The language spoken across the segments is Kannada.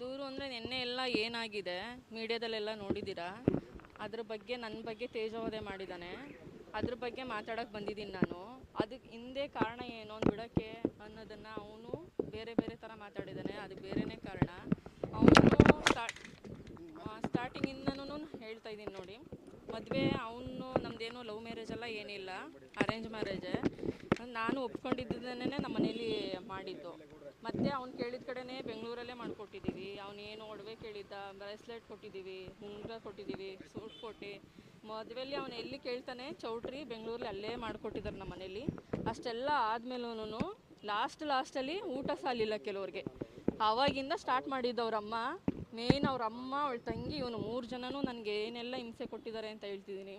ದೂರು ಅಂದರೆ ನಿನ್ನೆ ಎಲ್ಲ ಏನಾಗಿದೆ ಮೀಡಿಯಾದಲ್ಲೆಲ್ಲ ನೋಡಿದ್ದೀರಾ. ಅದ್ರ ಬಗ್ಗೆ ನನ್ನ ಬಗ್ಗೆ ತೇಜೋವಧೆ ಮಾಡಿದ್ದಾನೆ. ಅದ್ರ ಬಗ್ಗೆ ಮಾತಾಡೋಕ್ಕೆ ಬಂದಿದ್ದೀನಿ ನಾನು. ಅದಕ್ಕೆ ಹಿಂದೆ ಕಾರಣ ಏನು ಅಂತ ಬಿಡೋಕ್ಕೆ ಅನ್ನೋದನ್ನು ಅವನು ಬೇರೆ ಬೇರೆ ಥರ ಮಾತಾಡಿದ್ದಾನೆ. ಅದು ಬೇರೆಯೇ ಕಾರಣ. ಅವನು ಸ್ಟಾರ್ಟಿಂಗಿಂದನೂ ಹೇಳ್ತಾ ಇದ್ದೀನಿ ನೋಡಿ, ಮದುವೆ ಅವನು ನಮ್ಮದೇನು ಲವ್ ಮ್ಯಾರೇಜ್ ಎಲ್ಲ ಏನಿಲ್ಲ, ಅರೇಂಜ್ ಮ್ಯಾರೇಜೇ. ನಾನು ಒಪ್ಕೊಂಡಿದ್ದನ್ನೇ ನಮ್ಮ ಮನೇಲಿ ಮಾಡಿದ್ದು. ಮತ್ತು ಅವ್ನು ಕೇಳಿದ ಕಡೆನೇ ಬೆಂಗಳೂರಲ್ಲೇ ಮಾಡಿಕೊಟ್ಟಿದ್ದೀವಿ. ಅವನೇನು ಒಡವೆ ಕೇಳಿದ್ದ, ಬ್ರೇಸ್ಲೆಟ್ ಕೊಟ್ಟಿದ್ದೀವಿ, ಉಂಗುರ ಕೊಟ್ಟಿದ್ದೀವಿ, ಸೂಟ್ ಕೊಟ್ಟು ಮದುವೆಯಲ್ಲಿ ಅವನು ಎಲ್ಲಿ ಕೇಳ್ತಾನೆ ಚೌಟ್ರಿ ಬೆಂಗಳೂರಲ್ಲಿ ಅಲ್ಲೇ ಮಾಡಿಕೊಟ್ಟಿದ್ದಾರೆ ನಮ್ಮ ಮನೇಲಿ. ಅಷ್ಟೆಲ್ಲ ಆದಮೇಲೂ ಲಾಸ್ಟಲ್ಲಿ ಊಟ ಸಾಲಿಲ್ಲ ಕೆಲವ್ರಿಗೆ. ಆವಾಗಿಂದ ಸ್ಟಾರ್ಟ್ ಮಾಡಿದ್ದು ಅವರಮ್ಮ. ಮೇಯ್ನ್ ಅವರಮ್ಮ, ಅವಳ ತಂಗಿ, ಇವನು 3 ಜನನೂ ನನಗೆ ಏನೆಲ್ಲ ಹಿಂಸೆ ಕೊಟ್ಟಿದ್ದಾರೆ ಅಂತ ಹೇಳ್ತಿದ್ದೀನಿ.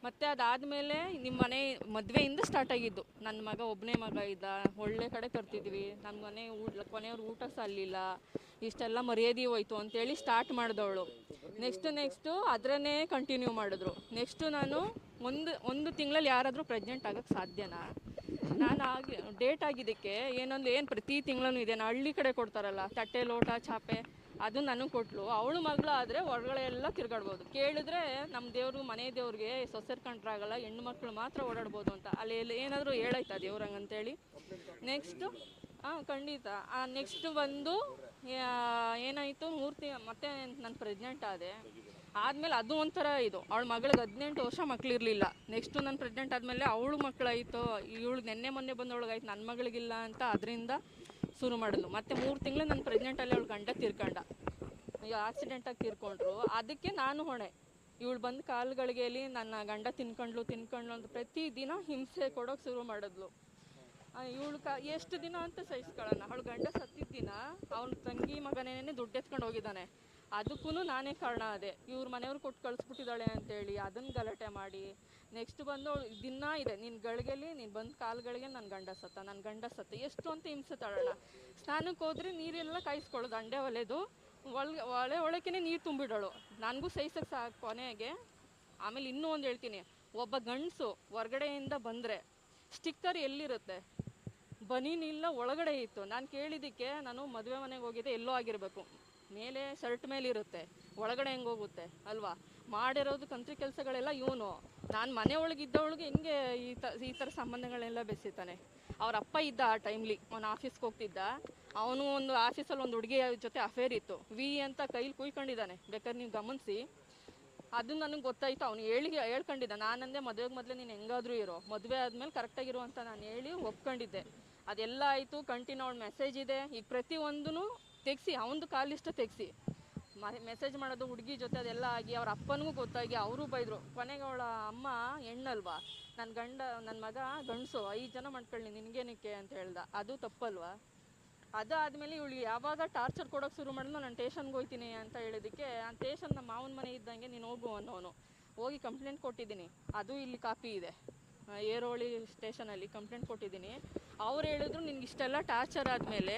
ಮತ್ತು ಅದಾದಮೇಲೆ ನಿಮ್ಮ ಮನೆ ಮದುವೆಯಿಂದ ಸ್ಟಾರ್ಟ್ ಆಗಿದ್ದು. ನನ್ನ ಮಗ ಒಬ್ಬನೇ ಮಗ ಇದ್ದ, ಒಳ್ಳೆ ಕಡೆ ತರ್ತಿದ್ವಿ, ನಮ್ಮ ಮನೆ ಕೊನೆಯವ್ರು ಊಟ ಸಾಲಿಲ್ಲ, ಇಷ್ಟೆಲ್ಲ ಮರ್ಯಾದೆ ಹೋಯ್ತು ಅಂತೇಳಿ ಸ್ಟಾರ್ಟ್ ಮಾಡಿದವಳು. ನೆಕ್ಸ್ಟು ಅದರನ್ನೇ ಕಂಟಿನ್ಯೂ ಮಾಡಿದ್ರು. ನೆಕ್ಸ್ಟು ನಾನು ಒಂದು ತಿಂಗಳಲ್ಲಿ ಯಾರಾದರೂ ಪ್ರೆಗ್ನೆಂಟ್ ಆಗೋಕ್ಕೆ ಸಾಧ್ಯನಾ? ನಾನು ಡೇಟ್ ಆಗಿದ್ದಕ್ಕೆ ಏನು ಪ್ರತಿ ತಿಂಗಳೂ ಇದೆ. ನಾನು ಹಳ್ಳಿ ಕಡೆ ಕೊಡ್ತಾರಲ್ಲ ತಟ್ಟೆ ಲೋಟ ಚಾಪೆ, ಅದು ನನಗೆ ಕೊಟ್ಲು. ಅವಳು ಮಗಳು ಆದರೆ ಹೊರಗಡೆ ಎಲ್ಲ ತಿರ್ಗಾಡ್ಬೋದು. ಕೇಳಿದ್ರೆ ನಮ್ಮ ದೇವರು ಮನೆ ದೇವ್ರಿಗೆ ಸೊಸೆರ್ ಕಂಡ್ರಾಗಲ್ಲ, ಹೆಣ್ಣು ಮಕ್ಕಳು ಮಾತ್ರ ಓಡಾಡ್ಬೋದು ಅಂತ. ಅಲ್ಲಿ ಏನಾದರೂ ಹೇಳಾಯ್ತಾ ದೇವ್ರಂಗಂತೇಳಿ? ನೆಕ್ಸ್ಟು ಖಂಡಿತ. ನೆಕ್ಸ್ಟ್ ಬಂದು ಏನಾಯಿತು, 3 ಮತ್ತೆ ನಾನು ಪ್ರೆಗ್ನೆಂಟ್ ಆದೆ. ಆದಮೇಲೆ ಅದು ಒಂಥರ ಇದು, ಅವಳ ಮಗಳಿಗೆ 18 ವರ್ಷ ಮಕ್ಕಳಿರಲಿಲ್ಲ. ನೆಕ್ಸ್ಟು ನಾನು ಪ್ರೆಗ್ನೆಂಟ್ ಆದಮೇಲೆ ಅವಳು ಮಕ್ಕಳಾಯಿತು. ಇವಳು ಮೊನ್ನೆ ಬಂದವಳಿಗಾಯ್ತು, ನನ್ನ ಮಗಳಿಗಿಲ್ಲ ಅಂತ ಅದರಿಂದ ಶುರು ಮಾಡಿದ್ಲು. ಮತ್ತು 3 ತಿಂಗಳು ನಾನು ಪ್ರೆಗ್ನೆಂಟಲ್ಲಿ ಅವಳು ಗಂಡ ತೀರ್ಕೊಂಡ, ಆಕ್ಸಿಡೆಂಟಾಗಿ ತೀರ್ಕೊಂಡ್ರು. ಅದಕ್ಕೆ ನಾನು ಹೊಣೆ. ಇವಳು ಬಂದು ಕಾಲುಗಳಿಗೆಯಲ್ಲಿ ನನ್ನ ಗಂಡ ತಿನ್ಕೊಂಡ್ಲು ಅಂತ ಪ್ರತಿದಿನ ಹಿಂಸೆ ಕೊಡೋಕೆ ಶುರು ಮಾಡಿದ್ಲು. ಇವಳು ಎಷ್ಟು ದಿನ ಅಂತ ಸಹಿಸ್ಕೊಳ್ಳೋಣ. ಅವಳು ಗಂಡ ಸತ್ತಿದ್ದ ದಿನ ಅವನ ತಂಗಿ ಮಗನೇನೆ ದುಡ್ಡು ಎತ್ಕೊಂಡು ಹೋಗಿದ್ದಾನೆ. ಅದಕ್ಕೂ ನಾನೇ ಕಾರಣ ಅದೇ. ಇವ್ರ ಮನೆಯವ್ರು ಕೊಟ್ಟು ಕಳಿಸ್ಬಿಟ್ಟಿದ್ದಾಳೆ ಅಂತೇಳಿ ಅದನ್ನು ಗಲಾಟೆ ಮಾಡಿ, ನೆಕ್ಸ್ಟ್ ಬಂದು ದಿನ ಇದೆ, ನಿನ್ನ ಗಳಿಗೆಲಿ ನೀನು ಬಂದು ಕಾಲುಗಳಿಗೆ ನನ್ನ ಗಂಡ ಸತ್ತ ಎಷ್ಟು ಅಂತ ಹಿಂಸೆ ತಳೋಣ. ಸ್ನಾನಕ್ಕೆ ಹೋದ್ರೆ ನೀರೆಲ್ಲ ಕಾಯಿಸ್ಕೊಳ್ಳೋದು, ಅಂಡೆ ಒಲೆದು ಒಳಕ್ಕೆ ನೀರು ತುಂಬಿಡೋಳು. ನನಗೂ ಸಹಿಸಕ್ಕೆ ಸಾಕು ಕೊನೆಗೆ. ಆಮೇಲೆ ಇನ್ನೂ ಒಂದು ಹೇಳ್ತೀನಿ, ಒಬ್ಬ ಗಂಡಸು ಹೊರಗಡೆಯಿಂದ ಬಂದರೆ ಸ್ಟಿಕ್ಕರ್ ಎಲ್ಲಿರುತ್ತೆ? ಬನೀನಿಲ್ಲ, ಒಳಗಡೆ ಇತ್ತು. ನಾನು ಕೇಳಿದ್ದಕ್ಕೆ, ನಾನು ಮದುವೆ ಮನೆಗೆ ಹೋಗಿದ್ದೆ, ಎಲ್ಲೋ ಆಗಿರಬೇಕು, ಮೇಲೆ ಶರ್ಟ್ ಮೇಲೆ ಇರುತ್ತೆ, ಒಳಗಡೆ ಹೆಂಗೆ ಹೋಗುತ್ತೆ ಅಲ್ವಾ? ಮಾಡಿರೋದು ಕಂತ್ರಿ ಕೆಲಸಗಳೆಲ್ಲ ಇವನು. ನಾನು ಮನೆ ಒಳಗಿದ್ದವಳಿಗೆ ಹೆಂಗೆ ಈ ಥರ ಸಂಬಂಧಗಳೆಲ್ಲ ಬೆಸೀತಾನೆ? ಅವ್ರ ಅಪ್ಪ ಇದ್ದ ಆ ಟೈಮ್ಲಿ, ಅವನು ಆಫೀಸ್ಗೆ ಹೋಗ್ತಿದ್ದ. ಅವನು ಒಂದು ಆಫೀಸಲ್ಲಿ ಒಂದು ಹುಡುಗಿ ಜೊತೆ ಅಫೇರ್ ಇತ್ತು, ವಿ ಅಂತ ಕೈಲಿ ಕುಯ್ಕೊಂಡಿದ್ದಾನೆ, ಬೇಕಾದ್ರೆ ನೀವು ಗಮನಿಸಿ. ಅದು ನನಗೆ ಗೊತ್ತಾಯಿತು, ಅವನು ಹೇಳ್ಕೊಂಡಿದ್ದ. ನಾನಂದೆ ಮದುವೆಗೆ ಮೊದಲೇ ನೀನು ಹೆಂಗಾದರೂ ಇರೋ, ಮದುವೆ ಆದಮೇಲೆ ಕರೆಕ್ಟಾಗಿರೋ ಅಂತ ನಾನು ಹೇಳಿ ಒಪ್ಕೊಂಡಿದ್ದೆ. ಅದೆಲ್ಲ ಆಯಿತು. ಕಂಟಿನ್ಯೂ ಅವಳು ಮೆಸೇಜ್ ಇದೆ, ಈಗ ಪ್ರತಿಯೊಂದೂ ತೆಗ್ಸಿ, ಅವನದು ಕಾಲಿಷ್ಟ ತೆಗ್ಸಿ ಮೆಸೇಜ್ ಮಾಡೋದು ಹುಡುಗಿ ಜೊತೆ, ಅದೆಲ್ಲ ಆಗಿ ಅವ್ರ ಅಪ್ಪನಿಗೂ ಗೊತ್ತಾಗಿ ಅವರು ಬೈದರು. ಕೊನೆಗೆ ಅವಳ ಅಮ್ಮ ಹೆಣ್ಣಲ್ವಾ, ನನ್ನ ಮಗ ಗಂಡಸು, 5 ಜನ ಮಾಡ್ಕೊಳ್ಳಿ ನಿನಗೇನಕ್ಕೆ ಅಂತ ಹೇಳ್ದ. ಅದು ತಪ್ಪಲ್ವಾ? ಅದಾದಮೇಲೆ ಇವಳು ಯಾವಾಗ ಟಾರ್ಚರ್ ಕೊಡೋಕೆ ಶುರು ಮಾಡಿದ್ನೋ, ನಾನು ಸ್ಟೇಷನ್ಗೆ ಹೋಗ್ತೀನಿ ಅಂತ ಹೇಳಿದ್ದಕ್ಕೆ, ಆ ಸ್ಟೇಷನ್ ನಮ್ಮ ಮಾವನ ಮನೆ ಇದ್ದಂಗೆ ನೀನು ಹೋಗು ಅನ್ನೋನು. ಹೋಗಿ ಕಂಪ್ಲೇಂಟ್ ಕೊಟ್ಟಿದ್ದೀನಿ, ಅದು ಇಲ್ಲಿ ಕಾಪಿ ಇದೆ, ಏರೋಳಿ ಸ್ಟೇಷನಲ್ಲಿ ಕಂಪ್ಲೇಂಟ್ ಕೊಟ್ಟಿದ್ದೀನಿ. ಅವ್ರು ಹೇಳಿದ್ರು, ನಿನ್ಗೆ ಇಷ್ಟೆಲ್ಲ ಟಾರ್ಚರ್ ಆದಮೇಲೆ,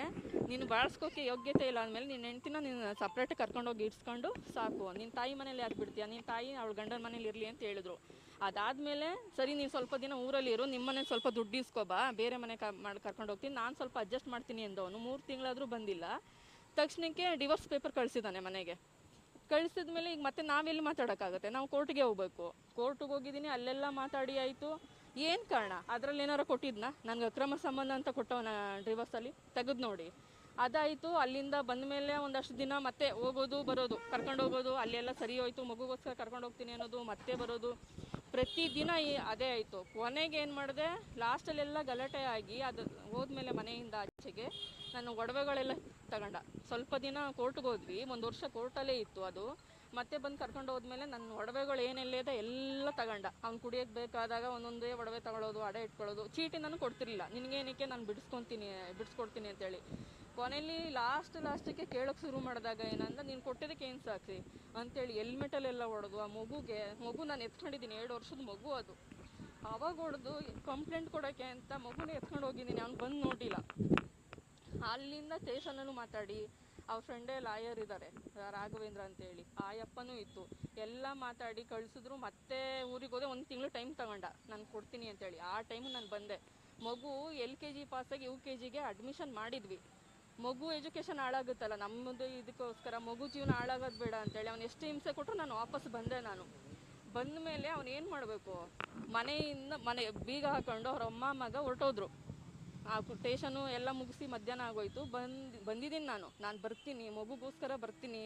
ನೀನು ಬಾಳಿಸ್ಕೋಕ್ಕೆ ಯೋಗ್ಯತೆ ಇಲ್ಲ ಅಂದಮೇಲೆ ನಿನ್ನ ಹೆಂಡ್ತಿನ ನೀನು ಸಪ್ರೇಟಾಗಿ ಕರ್ಕೊಂಡೋಗಿ ಇಡ್ಸ್ಕೊಂಡು ಸಾಕು, ನಿನ್ನ ತಾಯಿ ಮನೇಲಿ ಯಾಕೆ ಬಿಡ್ತೀಯ, ನಿನ್ನ ತಾಯಿ ಅವಳ ಗಂಡನ ಮನೇಲಿ ಇರಲಿ ಅಂತ ಹೇಳಿದ್ರು. ಅದಾದಮೇಲೆ ಸರಿ, ನೀನು ಸ್ವಲ್ಪ ದಿನ ಊರಲ್ಲಿ ಇರು, ನಿಮ್ಮ ಮನೇಲಿ ಸ್ವಲ್ಪ ದುಡ್ಡು ಇಸ್ಕೊಬಾ, ಬೇರೆ ಮನೆ ಕರ್ಕೊಂಡು ಹೋಗ್ತೀನಿ, ನಾನು ಸ್ವಲ್ಪ ಅಡ್ಜಸ್ಟ್ ಮಾಡ್ತೀನಿ ಎಂದವನು. 3 ತಿಂಗಳಾದರೂ ಬಂದಿಲ್ಲ. ತಕ್ಷಣಕ್ಕೆ ಡಿವೋರ್ಸ್ ಪೇಪರ್ ಕಳಿಸಿದ್ದಾನೆ ಮನೆಗೆ. ಕಳಿಸಿದ್ಮೇಲೆ ಈಗ ಮತ್ತೆ ನಾವೆಲ್ಲಿ ಮಾತಾಡೋಕ್ಕಾಗುತ್ತೆ? ನಾವು ಕೋರ್ಟ್ಗೆ ಹೋಗ್ಬೇಕು. ಕೋರ್ಟಿಗೆ ಹೋಗಿದ್ದೀನಿ, ಅಲ್ಲೆಲ್ಲ ಮಾತಾಡಿ ಆಯಿತು. ಏನು ಕಾರಣ? ಅದರಲ್ಲಿ ಏನಾರು ಕೊಟ್ಟಿದ್ನಾ? ನನಗೆ ಅಕ್ರಮ ಸಂಬಂಧ ಅಂತ ಕೊಟ್ಟವನ ಡಿವೋರ್ಸಲ್ಲಿ ತೆಗೆದು ನೋಡಿ. ಅದಾಯಿತು. ಅಲ್ಲಿಂದ ಬಂದ ಮೇಲೆ ಒಂದಷ್ಟು ದಿನ ಮತ್ತೆ ಹೋಗೋದು ಬರೋದು, ಕರ್ಕೊಂಡು ಹೋಗೋದು, ಅಲ್ಲೆಲ್ಲ ಸರಿ ಹೋಯ್ತು, ಮಗುಗೋಸ್ಕರ ಕರ್ಕೊಂಡು ಹೋಗ್ತೀನಿ ಅನ್ನೋದು, ಮತ್ತೆ ಬರೋದು, ಪ್ರತಿದಿನ ಅದೇ ಆಯಿತು. ಕೊನೆಗೆ ಏನು ಮಾಡಿದೆ, ಲಾಸ್ಟಲ್ಲೆಲ್ಲ ಗಲಾಟೆ ಆಗಿ ಅದು ಹೋದ್ಮೇಲೆ ಮನೆಯಿಂದ ಆಚೆಗೆ ನಾನು ಒಡವೆಗಳೆಲ್ಲ ತಗೊಂಡ. ಸ್ವಲ್ಪ ದಿನ ಕೋರ್ಟ್ಗೆ ಹೋದ್ವಿ, 1 ವರ್ಷ ಕೋರ್ಟಲ್ಲೇ ಇತ್ತು ಅದು. ಮತ್ತೆ ಬಂದು ಕರ್ಕೊಂಡು ಹೋದ್ಮೇಲೆ ನನ್ನ ಒಡವೆಗಳು ಏನೆಲ್ಲ ಇದೆ ಎಲ್ಲ ತಗೊಂಡ. ಅವ್ನು ಕುಡಿಯೋಕ್ಕೆ ಬೇಕಾದಾಗ ಒಂದೊಂದೇ ಒಡವೆ ತಗೊಳ್ಳೋದು, ಅಡೆ ಇಟ್ಕೊಳ್ಳೋದು. ಚೀಟಿ ನಾನು ಕೊಡ್ತಿರ್ಲಿಲ್ಲ, ನಿನಗೇನಕ್ಕೆ ನಾನು ಬಿಡಿಸ್ಕೊಡ್ತೀನಿ ಅಂತೇಳಿ. ಕೊನೆಯಲ್ಲಿ ಲಾಸ್ಟಿಗೆ ಕೇಳೋಕ್ಕೆ ಶುರು ಮಾಡಿದಾಗ ಏನಂದ್ರೆ, ನೀನು ಕೊಟ್ಟಿದ್ದಕ್ಕೆ ಏನು ಸಾಕ್ಷಿ ಅಂತೇಳಿ ಹೆಲ್ಮೆಟಲ್ಲೆಲ್ಲ ಹೊಡೆದು, ಆ ಮಗು ನಾನು ಎತ್ಕೊಂಡಿದ್ದೀನಿ, 2 ವರ್ಷದ ಮಗು ಅದು. ಅವಾಗ ಹೊಡೆದು ಕಂಪ್ಲೇಂಟ್ ಕೊಡೋಕ್ಕೆ ಅಂತ ಮಗುನೇ ಎತ್ಕೊಂಡು ಹೋಗಿದ್ದೀನಿ, ಅವ್ನು ಬಂದು ನೋಡಿಲ್ಲ. ಅಲ್ಲಿಂದ ಸ್ಟೇಷನಲ್ಲೂ ಮಾತಾಡಿ, ಅವ್ರ ಫ್ರೆಂಡೇ ಲಾಯರ್ ಇದ್ದಾರೆ, ರಾಘವೇಂದ್ರ ಅಂತೇಳಿ, ಆ ಯಪ್ಪನೂ ಇತ್ತು, ಎಲ್ಲ ಮಾತಾಡಿ ಕಳಿಸಿದ್ರು. ಮತ್ತೆ ಊರಿಗೆ ಹೋದೆ. 1 ತಿಂಗಳು ಟೈಮ್ ತಗೊಂಡ, ನಾನು ಕೊಡ್ತೀನಿ ಅಂತೇಳಿ. ಆ ಟೈಮು ನಾನು ಬಂದೆ. ಮಗು LKG ಪಾಸಾಗಿ UKGಗೆ ಅಡ್ಮಿಷನ್ ಮಾಡಿದ್ವಿ. ಮಗು ಎಜುಕೇಷನ್ ಹಾಳಾಗುತ್ತಲ್ಲ, ನಮ್ಮದು ಇದಕ್ಕೋಸ್ಕರ ಮಗು ಜೀವನ ಹಾಳಾಗೋದು ಬೇಡ ಅಂತೇಳಿ ಅವ್ನು ಎಷ್ಟು ಹಿಂಸೆ ಕೊಟ್ಟರು ನಾನು ವಾಪಸ್ ಬಂದೆ. ನಾನು ಬಂದ ಮೇಲೆ ಅವ್ನು ಏನು ಮಾಡಬೇಕು, ಮನೆ ಬೀಗ ಹಾಕೊಂಡು ಅವ್ರ ಅಮ್ಮ ಮಗ ಹೊರಟೋದ್ರು. ಆ ಸ್ಟೇಷನು ಎಲ್ಲ ಮುಗಿಸಿ ಮಧ್ಯಾಹ್ನ ಆಗೋಯ್ತು. ಬಂದಿದ್ದೀನಿ ನಾನು ಬರ್ತೀನಿ, ಮಗುಗೋಸ್ಕರ ಬರ್ತೀನಿ,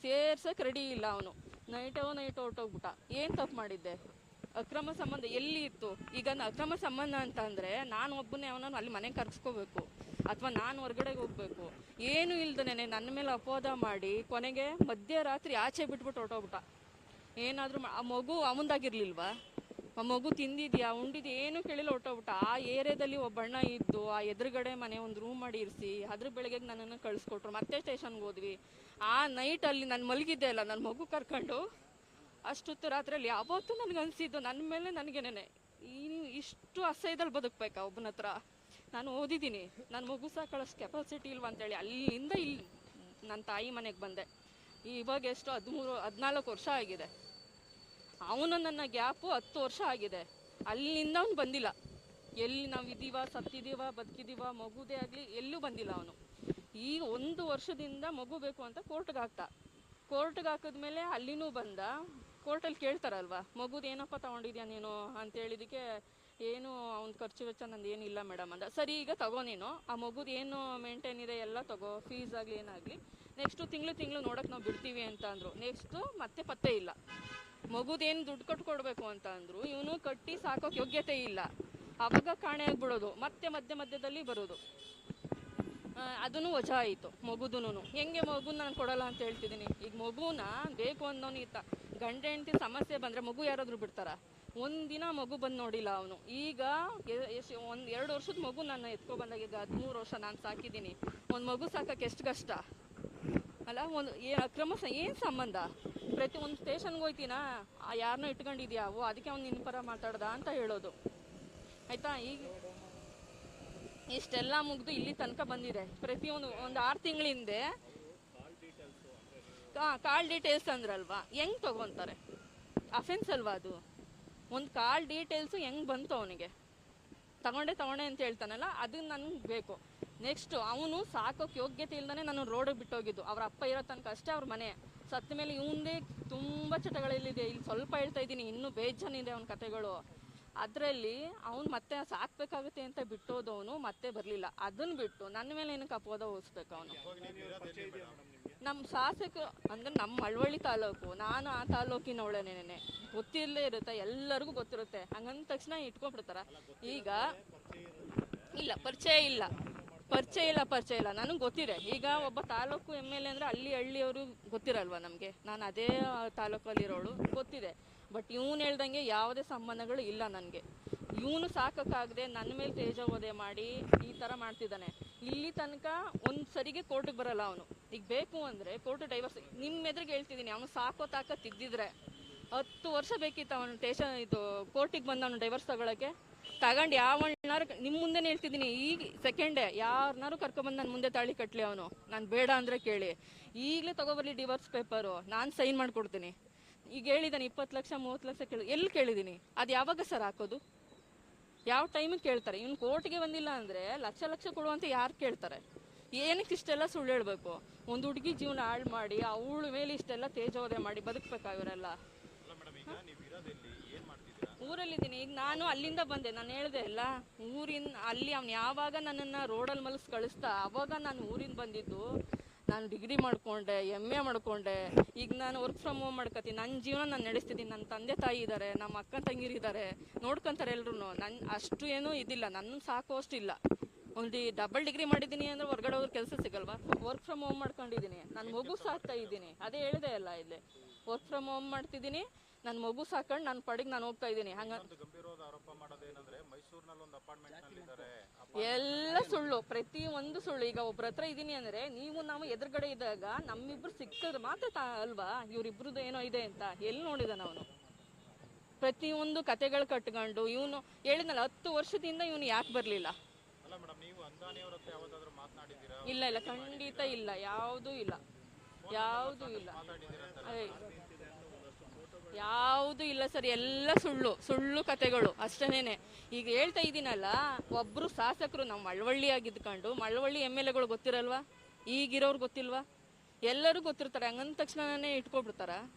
ಸೇರ್ಸಕ್ಕೆ ರೆಡಿ ಇಲ್ಲ ಅವನು. ನೈಟ್ ಹೊರಟೋಗ್ಬಿಟ್ಟ. ಏನು ತಪ್ಪು ಮಾಡಿದ್ದೆ? ಅಕ್ರಮ ಸಂಬಂಧ ಎಲ್ಲಿ ಇತ್ತು? ಈಗ ಅಕ್ರಮ ಸಂಬಂಧ ಅಂತ ಅಂದರೆ ನಾನು ಒಬ್ಬನೇ ಅವನನ್ನು ಅಲ್ಲಿ ಮನೆಗೆ ಕರ್ಸ್ಕೋಬೇಕು, ಅಥವಾ ನಾನು ಹೊರಗಡೆಗೆ ಹೋಗ್ಬೇಕು. ಏನು ಇಲ್ದನೇ ನನ್ನ ಮೇಲೆ ಅಪವಾದ ಮಾಡಿ ಕೊನೆಗೆ ಮಧ್ಯರಾತ್ರಿ ಆಚೆ ಬಿಟ್ಬಿಟ್ಟು ಹೊರಟೋಗ್ಬಿಟ್ಟ. ಏನಾದರೂ ಆ ಮಗು ಅವಂದಾಗಿರ್ಲಿಲ್ವಾ? ಆ ಮಗು ತಿಂದಿದ್ಯಾ ಉಂಡಿದ್ಯಾ ಏನು ಕೇಳಿಲ್ಲ, ಹೊರಟೋಗ್ಬಿಟ್ಟ. ಆ ಏರಿಯಾದಲ್ಲಿ ಒಬ್ಬಣ್ಣ ಇದ್ದು ಆ ಎದುರುಗಡೆ ಮನೆ ಒಂದು ರೂಮ್ ಮಾಡಿ ಇರಿಸಿ ಅದ್ರ ಬೆಳಗ್ಗೆ ನನ್ನನ್ನು ಕಳಿಸ್ಕೊಟ್ರು. ಮತ್ತೆ ಸ್ಟೇಷನ್ಗೆ ಹೋದ್ವಿ. ಆ ನೈಟಲ್ಲಿ ನಾನು ಮಲಗಿದ್ದೆ ಅಲ್ಲ, ನನ್ನ ಮಗು ಕರ್ಕೊಂಡು ಅಷ್ಟೊತ್ತು ರಾತ್ರಿಯಲ್ಲಿ ಯಾವತ್ತೂ ನನಗನ್ಸಿದ್ದು ನನ್ನ ಮೇಲೆ ನನಗೇನೆ ಇಷ್ಟು ಅಸಹ್ಯದಲ್ಲಿ ಬದುಕಬೇಕಾ ಒಬ್ಬನ ಹತ್ರ? ನಾನು ಓದಿದ್ದೀನಿ, ನನ್ನ ಮಗು ಸಾಕೊಳ್ಳೋಷ್ಟು ಕೆಪಾಸಿಟಿ ಇಲ್ವಾ ಅಂತೇಳಿ ಅಲ್ಲಿಂದ ಇಲ್ಲಿ ನನ್ನ ತಾಯಿ ಮನೆಗೆ ಬಂದೆ. ಇವಾಗ ಎಷ್ಟು 14 ವರ್ಷ ಆಗಿದೆ. ಅವನು ನನ್ನ ಗ್ಯಾಪು 10 ವರ್ಷ ಆಗಿದೆ. ಅಲ್ಲಿಂದ ಅವನು ಬಂದಿಲ್ಲ. ಎಲ್ಲಿ ನಾವು ಇದೀವ, ಸತ್ತಿದ್ದೀವ, ಬದುಕಿದ್ದೀವ, ಮಗುದೇ ಆಗಲಿ ಎಲ್ಲೂ ಬಂದಿಲ್ಲ ಅವನು. ಈಗ 1 ವರ್ಷದಿಂದ ಮಗು ಬೇಕು ಅಂತ ಕೋರ್ಟ್ಗೆ ಹಾಕಿದ್ಮೇಲೆ ಅಲ್ಲಿನೂ ಬಂದ. ಕೋರ್ಟಲ್ಲಿ ಕೇಳ್ತಾರಲ್ವಾ, ಮಗುದು ಏನಪ್ಪ ತೊಗೊಂಡಿದ್ಯಾ ನೀನು ಅಂತೇಳಿದಕ್ಕೆ ಏನು ಅವ್ನ ಖರ್ಚು ವೆಚ್ಚ ನಂದು ಏನಿಲ್ಲ ಮೇಡಮ್ ಅಂದ. ಸರಿ, ಈಗ ತಗೋ ನೀನು ಆ ಮಗುದು ಏನು ಮೇಂಟೈನ್ ಇದೆ ಎಲ್ಲ ತಗೋ, ಫೀಸ್ ಆಗಲಿ ಏನಾಗಲಿ, ನೆಕ್ಸ್ಟು ತಿಂಗಳು ನೋಡೋಕೆ ನಾವು ಬಿಡ್ತೀವಿ ಅಂತ ಅಂದರು. ನೆಕ್ಸ್ಟು ಮತ್ತೆ ಪತ್ತೆ ಇಲ್ಲ. ಮಗುದೇನು ದುಡ್ಡು ಕೊಡಬೇಕು ಅಂತ ಅಂದರು. ಇವನು ಕಟ್ಟಿ ಸಾಕೋಕೆ ಯೋಗ್ಯತೆ ಇಲ್ಲ. ಆವಾಗ ಕಾಣೆ ಆಗಿಬಿಡೋದು, ಮತ್ತೆ ಮಧ್ಯದಲ್ಲಿ ಬರೋದು. ಅದೂ ವಜಾ ಆಯಿತು ಮಗುದೂ. ಹೆಂಗೆ ಮಗುನ ನಾನು ಕೊಡಲ್ಲ ಅಂತ ಹೇಳ್ತಿದ್ದೀನಿ. ಈಗ ಮಗುನ ಬೇಕು ಅನ್ನೋನು ಇತ್ತ. ಗಂಡ ಹೆಂಡತಿ ಸಮಸ್ಯೆ ಬಂದರೆ ಮಗು ಯಾರಾದರೂ ಬಿಡ್ತಾರ? ಒಂದಿನ ಮಗು ಬಂದು ನೋಡಿಲ್ಲ ಅವನು. ಈಗ 2 ವರ್ಷದ ಮಗು ನಾನು ಎತ್ಕೊಬಂದಾಗ, ಈಗ 13 ವರ್ಷ ನಾನು ಸಾಕಿದ್ದೀನಿ. ಒಂದು ಮಗು ಸಾಕಕ್ಕೆ ಎಷ್ಟು ಕಷ್ಟ ಅಲ್ಲ? ಅಕ್ರಮ ಏನು ಸಂಬಂಧ? ಪ್ರತಿ ಒಂದು ಸ್ಟೇಷನ್ಗೆ ಹೋಯ್ತೀನಾ, ಯಾರನ್ನೋ ಇಟ್ಕೊಂಡಿದ್ಯಾ ಅದಕ್ಕೆ ಅವ್ನು ನಿನ್ನ ಪರ ಮಾತಾಡ್ದ ಅಂತ ಹೇಳೋದು. ಆಯಿತಾ? ಈಗ ಇಷ್ಟೆಲ್ಲ ಮುಗಿದು ಇಲ್ಲಿ ತನಕ ಬಂದಿದೆ. ಪ್ರತಿಯೊಂದು 6 ತಿಂಗಳ ಹಿಂದೆ ಕಾಲ್ ಡೀಟೇಲ್ಸ್ ಅಂದ್ರಲ್ವಾ, ಹೆಂಗೆ ತೊಗೊತಾರೆ? ಅಫೆನ್ಸ್ ಅಲ್ವಾ ಅದು? ಒಂದು ಕಾಲ್ ಡೀಟೇಲ್ಸು ಹೆಂಗೆ ಬಂತು ಅವನಿಗೆ? ತಗೊಂಡೆ ಅಂತ ಹೇಳ್ತಾನಲ್ಲ, ಅದನ್ನ ನನಗೆ ಬೇಕು. ನೆಕ್ಸ್ಟು ಅವನು ಸಾಕೋಕ್ಕೆ ಯೋಗ್ಯತೆ ಇಲ್ದೇ ನಾನು ರೋಡಿಗೆ ಬಿಟ್ಟೋಗಿದ್ದು. ಅವ್ರ ಅಪ್ಪ ಇರೋ ತನಕ ಅಷ್ಟೇ ಅವ್ರ ಮನೆ. ಸತ್ತ ಮೇಲೆ ಇವಂದೇ ತುಂಬ ಚಟಗಳಿದೆ. ಇಲ್ಲಿ ಸ್ವಲ್ಪ ಹೇಳ್ತಾ ಇದ್ದೀನಿ, ಇನ್ನೂ ಬೇಜಾನಿದೆ ಅವನ ಕತೆಗಳು. ಅದರಲ್ಲಿ ಅವ್ನು ಮತ್ತೆ ಸಾಕಬೇಕಾಗುತ್ತೆ ಅಂತ ಬಿಟ್ಟೋದವನು ಮತ್ತೆ ಬರಲಿಲ್ಲ. ಅದನ್ನು ಬಿಟ್ಟು ನನ್ನ ಮೇಲೆ ಏನಕ್ಕೆ ಅಪವಾದ ಹೊರಿಸ್ಬೇಕು ಅವನು? ನಮ್ಮ ಶಾಸಕ ಅಂದರೆ ನಮ್ಮ ಮಳವಳ್ಳಿ ತಾಲೂಕು, ನಾನು ಆ ತಾಲೂಕಿನವಳೇನೇನೆ, ಗೊತ್ತಿರಲೇ ಇರುತ್ತೆ, ಎಲ್ಲರಿಗೂ ಗೊತ್ತಿರುತ್ತೆ. ಹಂಗಂದ ತಕ್ಷಣ ಇಟ್ಕೊಂಡ್ಬಿಡ್ತಾರ. ಈಗ ಇಲ್ಲ ಪರಿಚಯ ಇಲ್ಲ ನನಗೆ ಗೊತ್ತಿದೆ. ಈಗ ಒಬ್ಬ ತಾಲೂಕು MLA ಅಂದರೆ ಹಳ್ಳಿಯವರು ಗೊತ್ತಿರಲ್ವ ನಮಗೆ? ನಾನು ಅದೇ ತಾಲೂಕಲ್ಲಿರೋಳು, ಗೊತ್ತಿದೆ. ಬಟ್ ಇವನು ಹೇಳ್ದಂಗೆ ಯಾವುದೇ ಸಂಬಂಧಗಳು ಇಲ್ಲ ನನಗೆ. ಇವನು ಸಾಕೋಕ್ಕಾಗದೆ ನನ್ನ ಮೇಲೆ ತೇಜೋವಧೆ ಮಾಡಿ ಈ ಥರ ಮಾಡ್ತಿದ್ದಾನೆ. ಇಲ್ಲಿ ತನಕ ಒಂದು ಸರಿಗೆ ಕೋರ್ಟಿಗೆ ಬರಲ್ಲ ಅವನು. ಈಗ ಬೇಕು ಅಂದರೆ ಕೋರ್ಟ್ ಡೈವರ್ಸ್, ನಿಮ್ಮ ಎದುರಿಗೆ ಹೇಳ್ತಿದ್ದೀನಿ, ಅವನು ಸಾಕೋ ತಾಕತ್ತಿದ್ದಿದ್ರೆ 10 ವರ್ಷ ಬೇಕಿತ್ತು ಅವನು ಕೋರ್ಟಿಗೆ ಬಂದು ಅವನು ಡೈವರ್ಸ್ ತಗೊಳ್ಳೋಕ್ಕೆ. ತಗೊಂಡು ಯಾವಣ್ಣಾರು ನಿಮ್ಮ ಮುಂದೆನೇ ಹೇಳ್ತಿದ್ದೀನಿ, ಈಗ ಸೆಕೆಂಡೇ ಯಾರನ್ನಾರು ಕರ್ಕೊಬಂದು ನನ್ನ ಮುಂದೆ ತಾಳಿ ಕಟ್ಟಲಿ ಅವನು. ನಾನು ಬೇಡ ಅಂದರೆ ಕೇಳಿ, ಈಗಲೇ ತಗೊಬರಲಿ ಡಿವೋರ್ಸ್ ಪೇಪರು, ನಾನು ಸೈನ್ ಮಾಡಿಕೊಡ್ತೀನಿ. ಈಗ ಹೇಳಿದ್ದಾನೆ 20 ಲಕ್ಷ 30 ಲಕ್ಷ ಎಲ್ಲಿ ಕೇಳಿದ್ದೀನಿ? ಅದು ಯಾವಾಗ ಸರ್ ಹಾಕೋದು? ಯಾವ ಟೈಮಿಗೆ ಕೇಳ್ತಾರೆ? ಇವ್ನು ಕೋರ್ಟ್ಗೆ ಬಂದಿಲ್ಲ ಅಂದರೆ ಲಕ್ಷ ಕೊಡುವಂತ ಯಾರು ಕೇಳ್ತಾರೆ? ಏನಕ್ಕೆ ಇಷ್ಟೆಲ್ಲ ಸುಳ್ಳು ಹೇಳಬೇಕು? ಒಂದು ಹುಡುಗಿ ಜೀವನ ಹಾಳು ಮಾಡಿ ಅವಳ ಮೇಲೆ ಇಷ್ಟೆಲ್ಲ ತೇಜೋವಧೆ ಮಾಡಿ ಬದುಕಬೇಕಾಗಿರಲ್ಲ. ಊರಲ್ಲಿದ್ದೀನಿ. ಈಗ ನಾನು ಅಲ್ಲಿಂದ ಬಂದೆ, ನಾನು ಹೇಳಿದೆ ಅಲ್ಲ, ಅಲ್ಲಿ ಅವ್ನು ಯಾವಾಗ ನನ್ನನ್ನು ರೋಡಲ್ಲಿ ಮಲಗಿಸಿ ಕಳಿಸ್ತಾ ಅವಾಗ ನಾನು ಊರಿಂದ ಬಂದಿದ್ದು. ನಾನು ಡಿಗ್ರಿ ಮಾಡಿಕೊಂಡೆ, MA ಮಾಡಿಕೊಂಡೆ. ಈಗ ನಾನು ವರ್ಕ್ ಫ್ರಮ್ ಹೋಮ್ ಮಾಡ್ಕೊತೀನಿ. ನನ್ನ ಜೀವನ ನಾನು ನಡೆಸ್ತಿದ್ದೀನಿ. ನನ್ನ ತಂದೆ ತಾಯಿ ಇದ್ದಾರೆ, ನಮ್ಮ ಅಕ್ಕ ತಂಗಿರಿದ್ದಾರೆ, ನೋಡ್ಕೊತಾರೆ ಎಲ್ರೂ. ನನ್ನ ಅಷ್ಟು ಏನೂ ಇದಿಲ್ಲ, ನನ್ನ ಸಾಕುವಷ್ಟು ಇಲ್ಲ. ಒಂದು ಡಬಲ್ ಡಿಗ್ರಿ ಮಾಡಿದ್ದೀನಿ ಅಂದರೆ ಹೊರಗಡೆ ಹೋದ್ರೆ ಕೆಲಸ ಸಿಗಲ್ವಾ? ವರ್ಕ್ ಫ್ರಮ್ ಹೋಮ್ ಮಾಡ್ಕೊಂಡಿದ್ದೀನಿ. ನಾನು ಮಗು ಸಾಕ್ತಾ ಇದ್ದೀನಿ. ಅದೇ ಹೇಳಿದೆ ಅಲ್ಲ, ಇಲ್ಲಿ ವರ್ಕ್ ಫ್ರಮ್ ಹೋಮ್ ಮಾಡ್ತಿದ್ದೀನಿ. ನನ್ನ ಮಗು ಸಾಕೊಂಡು ನನ್ನ ಪಡೆಗೆ ನಾನು ಹೋಗ್ತಾ ಇದ್ದೀನಿ. ಎಲ್ಲ ಸುಳ್ಳು, ಪ್ರತಿಯೊಂದು ಸುಳ್ಳು. ಈಗ ಒಬ್ಬರ ಹತ್ರ ಇದ್ದೀನಿ ಅಂದರೆ ನಾವು ಎದುರುಗಡೆ ಇದ್ದಾಗ ನಮ್ಮಿಬ್ರು ಸಿಕ್ಕಿದ್ರೆ ಮಾತ್ರ ಅಲ್ವಾ ಇವರಿಬ್ರದ್ದು ಏನೋ ಇದೆ ಅಂತ. ಎಲ್ಲಿ ನೋಡಿದಾನ ಅವನು? ಪ್ರತಿಯೊಂದು ಕತೆಗಳು ಕಟ್ಕೊಂಡು ಇವನು ಹೇಳಿದ್ನಲ್ಲ 10 ವರ್ಷದಿಂದ ಇವನು ಯಾಕೆ ಬರಲಿಲ್ಲ? ಇಲ್ಲ ಖಂಡಿತ ಇಲ್ಲ, ಯಾವುದೂ ಇಲ್ಲ. ಯಾವುದು ಇಲ್ಲ ಸರ್, ಎಲ್ಲ ಸುಳ್ಳು ಸುಳ್ಳು ಕತೆಗಳು ಅಷ್ಟೇನೆ. ಈಗ ಹೇಳ್ತಾ ಇದ್ದೀನಲ್ಲ, ಒಬ್ರು ಶಾಸಕರು ನಾವು ಮಳವಳ್ಳಿ ಆಗಿದ್ಕೊಂಡು ಮಳವಳ್ಳಿ MLAಗಳು ಗೊತ್ತಿರಲ್ವಾ? ಈಗಿರೋರು ಗೊತ್ತಿಲ್ವಾ? ಎಲ್ಲರೂ ಗೊತ್ತಿರ್ತಾರೆ, ಹಂಗಂದ ತಕ್ಷಣನೇ ಇಟ್ಕೊಬಿಡ್ತಾರ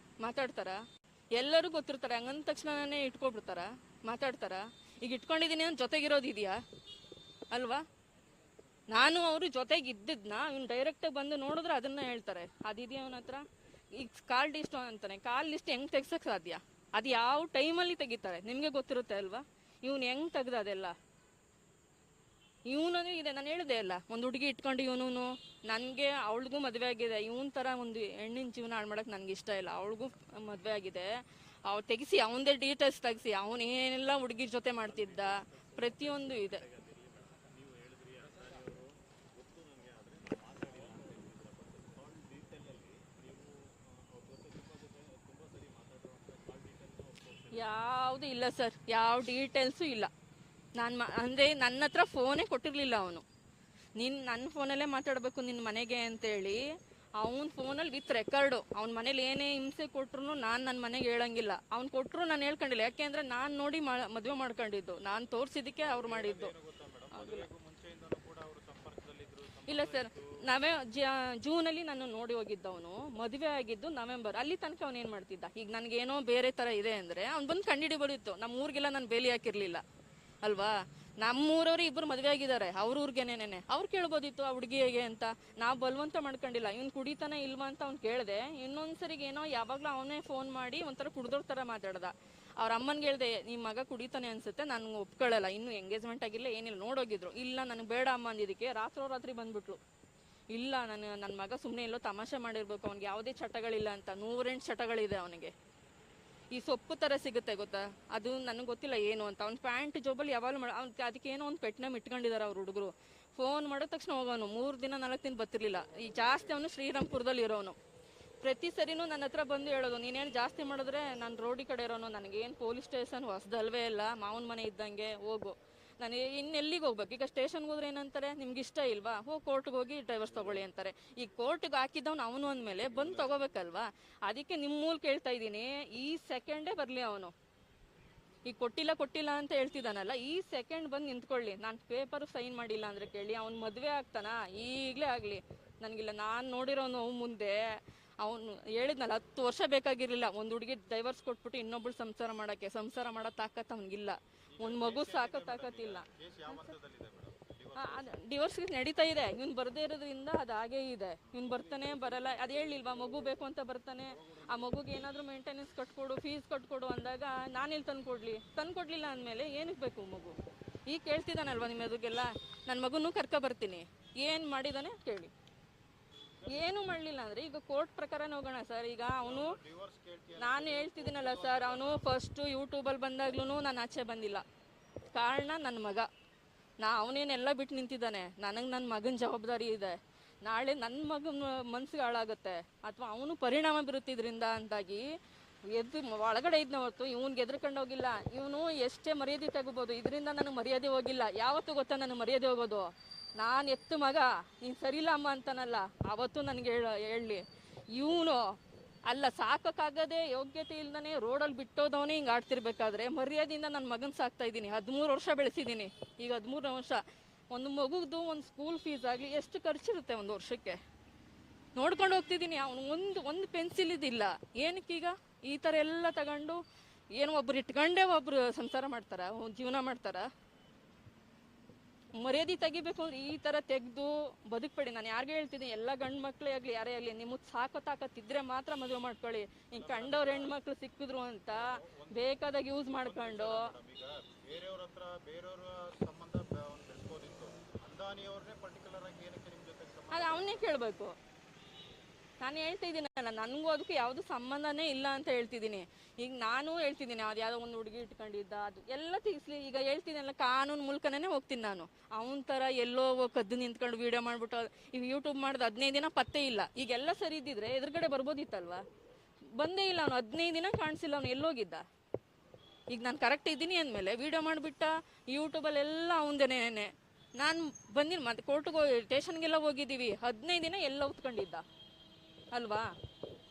ಮಾತಾಡ್ತಾರ? ಎಲ್ಲರೂ ಗೊತ್ತಿರ್ತಾರೆ, ಹಂಗಂದ ತಕ್ಷಣನೇ ಇಟ್ಕೊಬಿಡ್ತಾರ ಮಾತಾಡ್ತಾರ? ಈಗ ಇಟ್ಕೊಂಡಿದ್ದೀನಿ ಅಂತ ಜೊತೆಗಿರೋದಿದೆಯಾ? ಅಲ್ವಾ? ನಾನು ಅವರು ಜೊತೆಗೆ ಇದ್ದಿದ್ನ ಇವ್ನು ಡೈರೆಕ್ಟಾಗಿ ಬಂದು ನೋಡಿದ್ರೆ ಅದನ್ನ ಹೇಳ್ತಾರೆ, ಅದಿದೆಯಾ ಅವನ ಹತ್ರ? ಈಗ ಕಾಲ್ ಲಿಸ್ಟ್ ಅಂತಾನೆ, ಕಾಲ್ ಲಿಸ್ಟ್ ಹೆಂಗ್ ತೆಗ್ಸಕ್ ಸಾಧ್ಯ? ಅದು ಯಾವ ಟೈಮಲ್ಲಿ ತೆಗಿತಾರೆ ನಿಮ್ಗೆ ಗೊತ್ತಿರುತ್ತೆ ಅಲ್ವಾ? ಇವ್ನು ಹೆಂಗ್ ತೆಗ್ದ ಅದೆಲ್ಲ? ಇವನು ಇದೆ, ನಾನು ಹೇಳಿದೆ ಅಲ್ಲ, ಒಂದು ಹುಡುಗಿ ಇಟ್ಕೊಂಡು ಇವನು, ನನಗೆ ಅವಳಿಗೂ ಮದುವೆ ಆಗಿದೆ, ಇವನ್ ತರ ಒಂದು ಹೆಣ್ಣಿನ ಜೀವನ ಹಾಳು ಮಾಡಕ್ ನನ್ಗೆ ಇಷ್ಟ ಇಲ್ಲ. ಅವಳಿಗೂ ಮದುವೆ ಆಗಿದೆ, ಅವ್ಳು ತೆಗಿಸಿ ಅವನದೇ ಡೀಟೇಲ್ಸ್ ತೆಗಿಸಿ, ಅವನೇನೆಲ್ಲ ಹುಡುಗಿ ಜೊತೆ ಮಾಡ್ತಿದ್ದ ಪ್ರತಿಯೊಂದು ಇದೆ. ಯಾವುದು ಇಲ್ಲ ಸರ್, ಯಾವ ಡೀಟೇಲ್ಸು ಇಲ್ಲ. ಅಂದರೆ ನನ್ನ ಹತ್ರ ಫೋನೇ ಕೊಟ್ಟಿರಲಿಲ್ಲ ಅವನು. ನನ್ನ ಫೋನಲ್ಲೇ ಮಾತಾಡಬೇಕು ನಿನ್ನ ಮನೆಗೆ ಅಂತೇಳಿ ಅವನ ಫೋನಲ್ಲಿ ವಿತ್ ರೆಕಾರ್ಡು. ಅವ್ನ ಮನೇಲಿ ಏನೇ ಹಿಂಸೆ ಕೊಟ್ರು ನಾನು ನನ್ನ ಮನೆಗೆ ಹೇಳಂಗಿಲ್ಲ. ಅವ್ನು ಕೊಟ್ಟರು ನಾನು ಹೇಳ್ಕೊಂಡಿಲ್ಲ, ಯಾಕೆಂದರೆ ನಾನು ನೋಡಿ ಮದುವೆ ಮಾಡ್ಕೊಂಡಿದ್ದು, ನಾನು ತೋರಿಸಿದ್ದಕ್ಕೆ ಅವ್ರು ಮಾಡಿದ್ದು. ಇಲ್ಲ ಸರ್, ಜೂನಲ್ಲಿ ನಾನು ನೋಡಿ ಹೋಗಿದ್ದವನು, ಮದುವೆ ಆಗಿದ್ದು ನವೆಂಬರ್. ಅಲ್ಲಿ ತನಕ ಅವ್ನು ಏನು ಮಾಡ್ತಿದ್ದ? ಈಗ ನನಗೇನೋ ಬೇರೆ ಥರ ಇದೆ ಅಂದರೆ ಅವ್ನು ಬಂದು ಕಂಡಿಡಿಬೋದಿತ್ತು. ನಮ್ಮ ಊರಿಗೆಲ್ಲ ನಾನು ಬೇಲಿ ಹಾಕಿರ್ಲಿಲ್ಲ ಅಲ್ವಾ? ನಮ್ಮೂರವ್ರು ಇಬ್ಬರು ಮದುವೆ ಆಗಿದ್ದಾರೆ, ಅವ್ರ ಊರಿಗೆನೇನೆ ಅವ್ರು ಕೇಳ್ಬೋದಿತ್ತು ಆ ಹುಡುಗಿಗೆ ಅಂತ. ನಾವು ಬಲವಂತ ಮಾಡ್ಕೊಂಡಿಲ್ಲ. ಇವ್ನು ಕುಡಿತಾನೆ ಇಲ್ವಾ ಅಂತ ಅವ್ನು ಕೇಳಿದೆ. ಇನ್ನೊಂದ್ಸರಿಗೆ ಏನೋ ಯಾವಾಗಲೂ ಅವನೇ ಫೋನ್ ಮಾಡಿ ಒಂಥರ ಕುಡ್ದೋರ್ ಥರ ಮಾತಾಡ್ದ. ಅವ್ರ ಅಮ್ಮನ್ಗೆ ಹೇಳ್ದೆ, ನಿಮ್ಮ ಮಗ ಕುಡಿತಾನೆ ಅನ್ಸುತ್ತೆ, ನಾನು ಒಪ್ಕೊಳ್ಳಲ್ಲ, ಇನ್ನೂ ಎಂಗೇಜ್ಮೆಂಟ್ ಆಗಿಲ್ಲ ಏನಿಲ್ಲ, ನೋಡೋಗಿದ್ರು. ಇಲ್ಲ ನನಗೆ ಬೇಡ ಅಮ್ಮ ಅಂದಿದ್ದಕ್ಕೆ ರಾತ್ರಿ ಬಂದ್ಬಿಟ್ಲು. ಇಲ್ಲ ನನ್ನ ಮಗ ಸುಮ್ಮನೆ ಎಲ್ಲೋ ತಮಾಷೆ ಮಾಡಿರ್ಬೇಕು, ಅವ್ನಿಗೆ ಯಾವುದೇ ಚಟಗಳಿಲ್ಲ ಅಂತ. 108 ಚಟಗಳಿದೆ ಅವನಿಗೆ. ಈ ಸೊಪ್ಪು ಥರ ಸಿಗುತ್ತೆ ಗೊತ್ತಾ, ಅದು ನನಗೆ ಗೊತ್ತಿಲ್ಲ ಏನು ಅಂತ. ಅವ್ನ ಪ್ಯಾಂಟ್ ಜೋಬಲ್ಲಿ ಯಾವಾಗಲೂ ಅದಕ್ಕೆ ಏನೋ ಒಂದು ಪೆಟ್ನ ಇಟ್ಕೊಂಡಿದ್ದಾರೆ ಅವ್ರ ಹುಡುಗರು. ಫೋನ್ ಮಾಡಿದ ತಕ್ಷಣ ಹೋಗೋನು, 3 ದಿನ 4 ದಿನ ಬರ್ತಿರ್ಲಿಲ್ಲ. ಈ ಜಾಸ್ತಿ ಅವನು ಶ್ರೀರಾಮ್ಪುರದಲ್ಲಿ ಇರೋನು. ಪ್ರತಿ ಸರಿನೂ ನನ್ನ ಹತ್ರ ಬಂದು ಹೇಳೋದು, ನೀನೇನು ಜಾಸ್ತಿ ಮಾಡಿದ್ರೆ ನಾನು ರೋಡಿ ಕಡೆ ಇರೋನು, ನನಗೇನು ಪೊಲೀಸ್ ಸ್ಟೇಷನ್ ಹೊಸದಲ್ವೇ ಇಲ್ಲ, ಮಾವನ ಮನೆ ಇದ್ದಂಗೆ, ಹೋಗು. ನಾನು ಇನ್ನೆಲ್ಲಿಗೆ ಹೋಗ್ಬೇಕು? ಈಗ ಸ್ಟೇಷನ್ಗೆ ಹೋದ್ರೆ ಏನಂತಾರೆ, ನಿಮ್ಗೆ ಇಷ್ಟ ಇಲ್ವಾ, ಕೋರ್ಟ್ಗೆ ಹೋಗಿ ಡ್ರೈವರ್ಸ್ ತಗೊಳ್ಳಿ ಅಂತಾರೆ. ಈಗ ಕೋರ್ಟ್ಗೆ ಹಾಕಿದ್ದವನು ಅವನು ಅಂದಮೇಲೆ ಬಂದು ತಗೋಬೇಕಲ್ವಾ? ಅದಕ್ಕೆ ನಿಮ್ಮ ಮೂಲ ಕೇಳ್ತಾ ಇದ್ದೀನಿ, ಈ ಸೆಕೆಂಡೇ ಬರಲಿ ಅವನು. ಈಗ ಕೊಟ್ಟಿಲ್ಲ ಅಂತ ಹೇಳ್ತಿದ್ದಾನಲ್ಲ, ಈ ಸೆಕೆಂಡ್ ಬಂದು ನಿಂತ್ಕೊಳ್ಳಿ. ನಾನು ಪೇಪರ್ ಸೈನ್ ಮಾಡಿಲ್ಲ ಅಂದರೆ ಕೇಳಿ, ಅವ್ನು ಮದುವೆ ಆಗ್ತಾನ ಈಗಲೇ ಆಗಲಿ, ನನಗಿಲ್ಲ. ನಾನು ನೋಡಿರೋ ನೋವು ಮುಂದೆ ಅವನು ಹೇಳಿದ್ನಲ್ಲ, 10 ವರ್ಷ ಬೇಕಾಗಿರಲಿಲ್ಲ ಒಂದು ಹುಡುಗಿ ಡೈವರ್ಸ್ ಕೊಟ್ಬಿಟ್ಟು ಇನ್ನೊಬ್ಳು ಸಂಸಾರ ಮಾಡೋ ತಾಕತ್ ಅವ್ನಿಗಿಲ್ಲ. ಒಂದು ಮಗು ಸಾಕೋ ತಾಕತ್ತಿಲ್ಲ. ಡಿವೋರ್ಸ್ ನಡೀತಾ ಇದೆ. ಇವ್ನು ಬರದೇ ಇರೋದ್ರಿಂದ ಅದು ಹಾಗೇ ಇದೆ. ಇವ್ನು ಬರ್ತಾನೆ ಬರಲ್ಲ, ಅದು ಹೇಳಿಲ್ವಾ, ಮಗು ಬೇಕು ಅಂತ ಬರ್ತಾನೆ. ಆ ಮಗುಗೆ ಏನಾದರೂ ಮೇಂಟೆನೆನ್ಸ್ ಕಟ್ಕೊಡು, ಫೀಸ್ ಕಟ್ಕೊಡು ಅಂದಾಗ ನಾನೆಲ್ಲಿ ತಂದ್ಕೊಡ್ಲಿಲ್ಲ ಅಂದಮೇಲೆ ಏನಕ್ಕೆ ಬೇಕು ಮಗು? ಈಗ ಕೇಳ್ತಿದ್ದಾನಲ್ವ ನಿಮ್ಮ ಎದುರಿಗೆಲ್ಲ, ನನ್ನ ಮಗುನೂ ಬರ್ತೀನಿ, ಏನು ಮಾಡಿದಾನೆ ಕೇಳಿ. ಏನು ಮಾಡಲಿಲ್ಲ ಅಂದರೆ ಈಗ ಕೋರ್ಟ್ ಪ್ರಕಾರನೇ ಹೋಗೋಣ ಸರ್. ಈಗ ಅವನು, ನಾನು ಹೇಳ್ತಿದ್ದೀನಲ್ಲ ಸರ್, ಅವನು ಫಸ್ಟು ಯೂಟ್ಯೂಬಲ್ಲಿ ಬಂದಾಗ್ಲೂ ನಾನು ಆಚೆ ಬಂದಿಲ್ಲ. ಕಾರಣ ನನ್ನ ಮಗ. ಅವನೇನೆಲ್ಲ ಬಿಟ್ಟು ನಿಂತಿದ್ದಾನೆ. ನನಗೆ ನನ್ನ ಮಗನ ಜವಾಬ್ದಾರಿ ಇದೆ. ನಾಳೆ ನನ್ನ ಮಗನ ಮನ್ಸಿಗೆ ಹಾಳಾಗುತ್ತೆ ಅಥವಾ ಅವನು ಪರಿಣಾಮ ಬೀರುತ್ತಿದ್ರಿಂದ ಅಂತಾಗಿ ಒಳಗಡೆ ಇದ್ನ ಹೊರತು ಇವ್ನಿಗೆ ಎದ್ರಕೊಂಡು ಹೋಗಿಲ್ಲ. ಇವನು ಎಷ್ಟೇ ಮರ್ಯಾದೆ ತಗೋಬೋದು, ಇದರಿಂದ ನನಗೆ ಮರ್ಯಾದೆ ಹೋಗಿಲ್ಲ. ಯಾವತ್ತೂ ಗೊತ್ತಾ ನನಗೆ ಮರ್ಯಾದೆ ಹೋಗೋದು? ನಾನು ಎತ್ತು ಮಗ ನೀನು ಸರಿಯಿಲ್ಲ ಅಮ್ಮ ಅಂತಾನಲ್ಲ, ಅವತ್ತು ನನಗೆ ಹೇಳಲಿ. ಇವನು ಅಲ್ಲ, ಸಾಕೋಕ್ಕಾಗದೆ ಯೋಗ್ಯತೆ ಇಲ್ದೇ ರೋಡಲ್ಲಿ ಬಿಟ್ಟೋದವನೇ ಹಿಂಗೆ ಆಡ್ತಿರ್ಬೇಕಾದ್ರೆ ಮರ್ಯಾದೆಯಿಂದ ನನ್ನ ಮಗನ ಸಾಕ್ತಾ ಇದ್ದೀನಿ. 13 ವರ್ಷ ಬೆಳೆಸಿದ್ದೀನಿ. ಈಗ 13 ವರ್ಷ ಒಂದು ಮಗುದು ಒಂದು ಸ್ಕೂಲ್ ಫೀಸ್ ಆಗಲಿ ಎಷ್ಟು ಖರ್ಚಿರುತ್ತೆ ಒಂದು ವರ್ಷಕ್ಕೆ ನೋಡ್ಕೊಂಡು ಹೋಗ್ತಿದ್ದೀನಿ. ಅವನು ಒಂದು ಪೆನ್ಸಿಲ್ ಇದಿಲ್ಲ. ಏನಕ್ಕೀಗ ಈ ಥರ ಎಲ್ಲ ತಗೊಂಡು ಏನು ಒಬ್ರು ಇಟ್ಕೊಂಡೇ ಒಬ್ರು ಸಂಸಾರ ಮಾಡ್ತಾರ, ಜೀವನ ಮಾಡ್ತಾರ? ಮರ್ಯಾದೆ ತೆಗಿಬೇಕು ಅಂದ್ರೆ ಈ ಥರ ತೆಗೆದು ಬದುಕ್ಬೇಡಿ. ನಾನು ಯಾರಿಗೆ ಹೇಳ್ತಿದ್ದೀನಿ, ಎಲ್ಲ ಗಂಡು ಮಕ್ಕಳೇ ಆಗಲಿ ಯಾರೇ ಆಗಲಿ, ನಿಮಗೆ ಸಾಕೋ ತಾಕತ್ತಿದ್ರೆ ಮಾತ್ರ ಮದುವೆ ಮಾಡ್ಕೊಳ್ಳಿ. ಹಿಂಗೆ ಕಂಡವ್ರು ಹೆಣ್ಮಕ್ಳು ಸಿಕ್ಕಿದ್ರು ಅಂತ ಬೇಕಾದಾಗ ಯೂಸ್ ಮಾಡ್ಕೊಂಡು ಅದು ಅವನ್ನೇ ಕೇಳಬೇಕು. ನಾನು ಹೇಳ್ತಿದ್ದೀನಲ್ಲ, ನನಗೂ ಅದಕ್ಕೂ ಯಾವುದು ಸಂಬಂಧನೇ ಇಲ್ಲ ಅಂತ ಹೇಳ್ತಿದ್ದೀನಿ. ಈಗ ನಾನು ಹೇಳ್ತಿದ್ದೀನಿ, ಅದು ಯಾವುದೋ ಒಂದು ಹುಡುಗಿ ಇಟ್ಕೊಂಡಿದ್ದ ಅದು ಎಲ್ಲ ತಿಳಿಸ್ಲಿ. ಈಗ ಹೇಳ್ತಿದ್ದೀನಲ್ಲ, ಕಾನೂನು ಮೂಲಕನೇ ಹೋಗ್ತೀನಿ ನಾನು. ಅವನ ಥರ ಎಲ್ಲೋ ಕದ್ದು ನಿಂತ್ಕೊಂಡು ವೀಡಿಯೋ ಮಾಡಿಬಿಟ್ಟು ಈಗ ಯೂಟ್ಯೂಬ್ ಮಾಡಿದ 15 ದಿನ ಪತ್ತೆ ಇಲ್ಲ. ಈಗೆಲ್ಲ ಸರಿ ಇದ್ದಿದ್ರೆ ಎದುರುಗಡೆ ಬರ್ಬೋದಿತ್ತಲ್ವ? ಬಂದೇ ಇಲ್ಲ ಅವನು. 15 ದಿನ ಕಾಣಿಸಿಲ್ಲ ಅವನು, ಎಲ್ಲೋಗಿದ್ದ? ಈಗ ನಾನು ಕರೆಕ್ಟ್ ಇದ್ದೀನಿ ಅಂದಮೇಲೆ ವೀಡಿಯೋ ಮಾಡಿಬಿಟ್ಟ ಯೂಟ್ಯೂಬಲ್ಲೆಲ್ಲ ಅವನದೇನೇನೆ. ನಾನು ಬಂದಿನಿ, ಮತ್ತೆ ಕೋರ್ಟ್ಗೆ ಸ್ಟೇಷನ್ಗೆಲ್ಲ ಹೋಗಿದ್ದೀವಿ. 15 ದಿನ ಎಲ್ಲ ಉತ್ಕೊಂಡಿದ್ದ ಅಲ್ವಾ?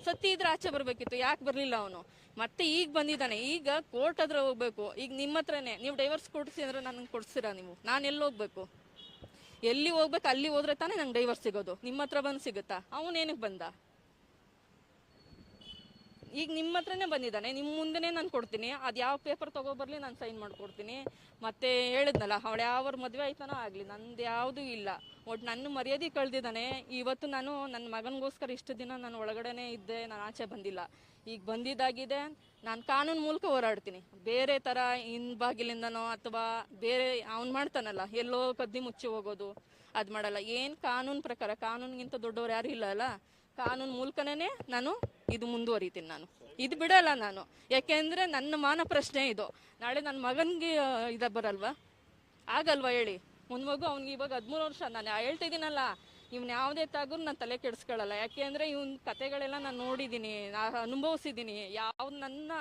ಸತ್ಯ ಇದ್ರೆ ಆಚೆ ಬರಬೇಕಿತ್ತು, ಯಾಕೆ ಬರಲಿಲ್ಲ ಅವನು? ಮತ್ತೆ ಈಗ ಬಂದಿದ್ದಾನೆ, ಈಗ ಕೋರ್ಟ್ ಹತ್ರ ಹೋಗ್ಬೇಕು. ಈಗ ನಿಮ್ಮ ಹತ್ರನೇ ನೀವು ಡೈವರ್ಸ್ ಕೊಡಿಸಿ ಅಂದ್ರೆ ನನಗೆ ಕೊಡ್ಸಿರಾ ನೀವು? ನಾನು ಎಲ್ಲಿ ಹೋಗ್ಬೇಕು? ಎಲ್ಲಿ ಹೋಗ್ಬೇಕು? ಅಲ್ಲಿ ಹೋದ್ರೆ ತಾನೇ ನಂಗೆ ಡೈವರ್ಸ್ ಸಿಗೋದು. ನಿಮ್ಮ ಹತ್ರ ಬಂದು ಸಿಗುತ್ತಾ? ಅವನೇನಕ್ಕೆ ಬಂದ? ಈಗ ನಿಮ್ಮ ಹತ್ರನೇ ಬಂದಿದ್ದಾನೆ, ನಿಮ್ಮ ಮುಂದೆನೇ ನಾನು ಕೊಡ್ತೀನಿ. ಅದು ಯಾವ ಪೇಪರ್ ತೊಗೊಬರ್ಲಿ ನಾನು ಸೈನ್ ಮಾಡಿಕೊಡ್ತೀನಿ. ಮತ್ತೆ ಹೇಳಿದ್ನಲ್ಲ, ಅವಳು ಯಾವ ಮದುವೆ ಆಯ್ತಾನೋ ಆಗಲಿ, ನಂದು ಯಾವುದೂ ಇಲ್ಲ. ಒಟ್ಟು ನನ್ನ ಮರ್ಯಾದೆ ಕಳೆದಿದ್ದಾನೆ. ಇವತ್ತು ನಾನು ನನ್ನ ಮಗನಿಗೋಸ್ಕರ ಇಷ್ಟು ದಿನ ನಾನು ಒಳಗಡೆನೇ ಇದ್ದೆ, ನಾನು ಆಚೆ ಬಂದಿಲ್ಲ. ಈಗ ಬಂದಿದ್ದಾಗಿದೆ, ನಾನು ಕಾನೂನು ಮೂಲಕ ಹೋರಾಡ್ತೀನಿ. ಬೇರೆ ಥರ ಬಾಗಿಲಿಂದನೋ ಅಥವಾ ಬೇರೆ ಅವ್ನು ಮಾಡ್ತಾನಲ್ಲ, ಎಲ್ಲೋ ಕದ್ದಿ ಮುಚ್ಚಿ ಹೋಗೋದು ಅದು ಮಾಡಲ್ಲ. ಏನು ಕಾನೂನು ಪ್ರಕಾರ, ಕಾನೂನಿಗಿಂತ ದೊಡ್ಡವ್ರು ಯಾರು ಇಲ್ಲ ಅಲ್ಲ, ಕಾನೂನು ಮೂಲಕನೇ ನಾನು ಇದು ಮುಂದುವರಿತೀನಿ. ನಾನು ಇದು ಬಿಡಲ್ಲ ನಾನು. ಯಾಕೆಂದರೆ ನನ್ನ ಮಾನ ಪ್ರಶ್ನೆ ಇದು. ನಾಳೆ ನನ್ನ ಮಗನಿಗೆ ಬರಲ್ವಾ? ಆಗಲ್ವಾ ಹೇಳಿ? ಒಂದು ಮಗು, ಅವ್ನಿಗೆ ಇವಾಗ 13 ವರ್ಷ. ನಾನು ಹೇಳ್ತಾ ಇದ್ದೀನಲ್ಲ, ಇವ್ನು ಯಾವುದೇ ತಾಗೂ ನಾನು ತಲೆ ಕೆಡಿಸ್ಕೊಳ್ಳಲ್ಲ. ಯಾಕೆಂದರೆ ಇವ್ನ ಕತೆಗಳೆಲ್ಲ ನಾನು ನೋಡಿದ್ದೀನಿ, ನಾನು ಅನುಭವಿಸಿದ್ದೀನಿ. ಯಾವ್ದು ನನ್ನ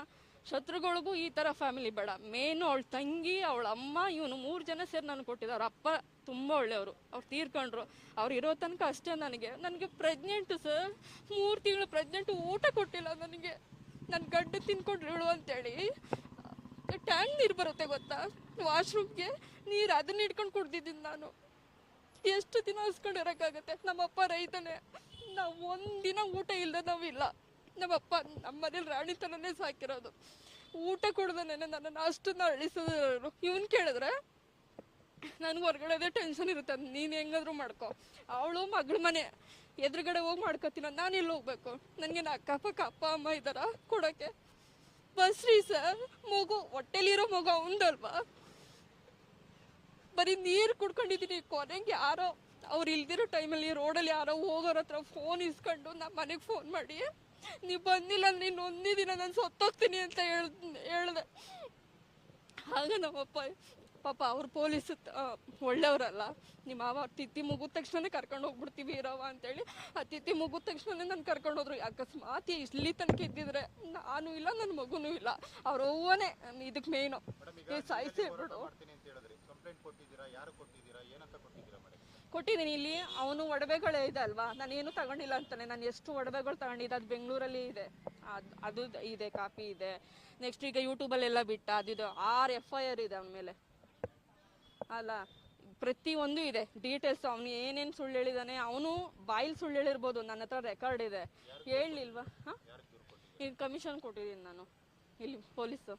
ಶತ್ರುಗಳಿಗೂ ಈ ಥರ ಫ್ಯಾಮಿಲಿ ಬೇಡ. ಮೇನು ಅವಳ ತಂಗಿ, ಅವಳ ಅಮ್ಮ, ಇವನು 3 ಜನ ಸೇರಿ ನನಗೆ ಕೊಟ್ಟಿದ್ದಾರೆ. ಅವ್ರ ಅಪ್ಪ ತುಂಬ ಒಳ್ಳೆಯವರು, ಅವ್ರು ತೀರ್ಕೊಂಡ್ರು. ಅವ್ರು ಇರೋ ತನಕ ಅಷ್ಟೇ. ನನಗೆ ಪ್ರೆಗ್ನೆಂಟು ಸರ್, 3 ತಿಂಗಳು ಪ್ರೆಗ್ನೆಂಟು. ಊಟ ಕೊಟ್ಟಿಲ್ಲ ನನಗೆ. ನನ್ನ ಗಡ್ಡೆ ತಿನ್ಕೊಂಡು ಇಳು ಅಂತೇಳಿ ಟ್ಯಾಂಕ್ ನೀರು ಬರುತ್ತೆ ಗೊತ್ತಾ, ವಾಶ್ರೂಮ್ಗೆ ನೀರು, ಅದನ್ನ ಇಟ್ಕೊಂಡು ಕುಡ್ದಿದ್ದೀನಿ ನಾನು. ಎಷ್ಟು ದಿನ ಹಸ್ಕೊಂಡಿರೋಕ್ಕಾಗತ್ತೆ? ನಮ್ಮಪ್ಪ ರೈತನೇ. ನಾವು ಒಂದಿನ ಊಟ ಇಲ್ಲದೆ ನಾವಿಲ್ಲ. ನಮ್ಮಪ್ಪ ನಮ್ಮ ಮನೇಲಿ ರಾಣಿತನನೇ ಸಾಕಿರೋದು. ಊಟ ಕೊಡ್ದೇನೆ ನನ್ನನ್ನು ಅಷ್ಟನ್ನ ಅಳಿಸೋರು. ಇವನು ಕೇಳಿದ್ರೆ ನನಗೆ ಹೊರಗಡೆದೇ ಟೆನ್ಷನ್ ಇರುತ್ತೆ. ನೀನು ಹೆಂಗಾದ್ರೂ ಮಾಡ್ಕೊ, ಅವಳು ಮಗಳ ಮನೆ ಎದುರುಗಡೆ ಹೋಗಿ ಮಾಡ್ಕೊತೀನ, ನಾನು ಎಲ್ಲಿ ಹೋಗ್ಬೇಕು? ನನಗೆ ಅಕ್ಕಪಕ್ಕ ಅಪ್ಪ ಅಮ್ಮ ಇದ್ದಾರ ಕೊಡೋಕ್ಕೆ? ಬಸ್ರಿ ಸರ್, ಮಗು ಹೊಟ್ಟೆಲಿರೋ ಮಗು ಅವನದಲ್ವಾ? ಬರೀ ನೀರು ಕುಡ್ಕೊಂಡಿದ್ದೀನಿ. ಕೊನೆಗೆ ಯಾರೋ ಅವ್ರು ಇಲ್ದಿರೋ ಟೈಮಲ್ಲಿ ರೋಡಲ್ಲಿ ಯಾರೋ ಹೋಗೋರ ಹತ್ರ ಫೋನ್ ಇಸ್ಕೊಂಡು ನಮ್ಮ ಮನೆಗೆ ಫೋನ್ ಮಾಡಿ, ನೀವು ಬಂದಿಲ್ಲ, ನೀನು ಒಂದಿನ ನಾನು ಸತ್ತೋಗ್ತೀನಿ ಅಂತ ಹೇಳ್ದೆ. ಆಗ ನಮ್ಮಪ್ಪ ಪಾಪ ಅವ್ರು ಪೊಲೀಸ್ ಒಳ್ಳೆಯವರಲ್ಲ. ನಿಮ್ಮ ಮಾವ ತಿಥಿ ಮುಗಿದ ತಕ್ಷಣ ಕರ್ಕೊಂಡು ಹೋಗ್ಬಿಡ್ತೀವಿ ಇರವ ಅಂತೇಳಿ, ಆ ತಿಥಿ ಮುಗಿದ ತಕ್ಷಣ ನಾನು ಕರ್ಕೊಂಡು ಹೋದ್ರು. ಅಕಸ್ಮಾತ್ ಇಲ್ಲಿ ತನಕ ಇದ್ದಿದ್ರೆ ನಾನು ಇಲ್ಲ, ನನ್ನ ಮಗುನೂ ಇಲ್ಲ. ಅವ್ರ ಅವ್ವನೇ ಇದಕ್ಕೆ ಮೇಯ್ನು. ಸಾಯಿಸಿ ಬಿಡು. ಕೊಟ್ಟಿದ್ದೀನಿ. ಇಲ್ಲಿ ಅವನು ಒಡವೆಗಳೇ ಇದೆ ಅಲ್ವಾ, ನಾನೇನು ತಗೊಂಡಿಲ್ಲ ಅಂತಾನೆ. ನಾನು ಎಷ್ಟು ಒಡವೆಗಳು ತಗೊಂಡಿದ್ದೆ, ಅದು ಬೆಂಗಳೂರಲ್ಲಿ ಇದೆ, ಅದು ಇದೆ, ಕಾಪಿ ಇದೆ. ನೆಕ್ಸ್ಟ್ ಈಗ ಯೂಟ್ಯೂಬಲ್ಲೆಲ್ಲ ಬಿಟ್ಟ, ಅದಿದು 6 FIR ಇದೆ ಅವನ ಮೇಲೆ ಅಲ್ಲ, ಪ್ರತಿಯೊಂದು ಇದೆ ಡೀಟೇಲ್ಸ್. ಅವನು ಏನೇನು ಸುಳ್ಳು ಹೇಳಿದಾನೆ, ಅವನು ಬಾಯಿಲ್ ಸುಳ್ಳು ಹೇಳಿರ್ಬೋದು, ನನ್ನ ಹತ್ರ ರೆಕಾರ್ಡ್ ಇದೆ. ಹೇಳಲಿಲ್ವಾ? ಹಾಂ, ಈಗ ಕಮಿಷನ್ ಕೊಟ್ಟಿದ್ದೀನಿ ನಾನು, ಇಲ್ಲಿ ಪೊಲೀಸು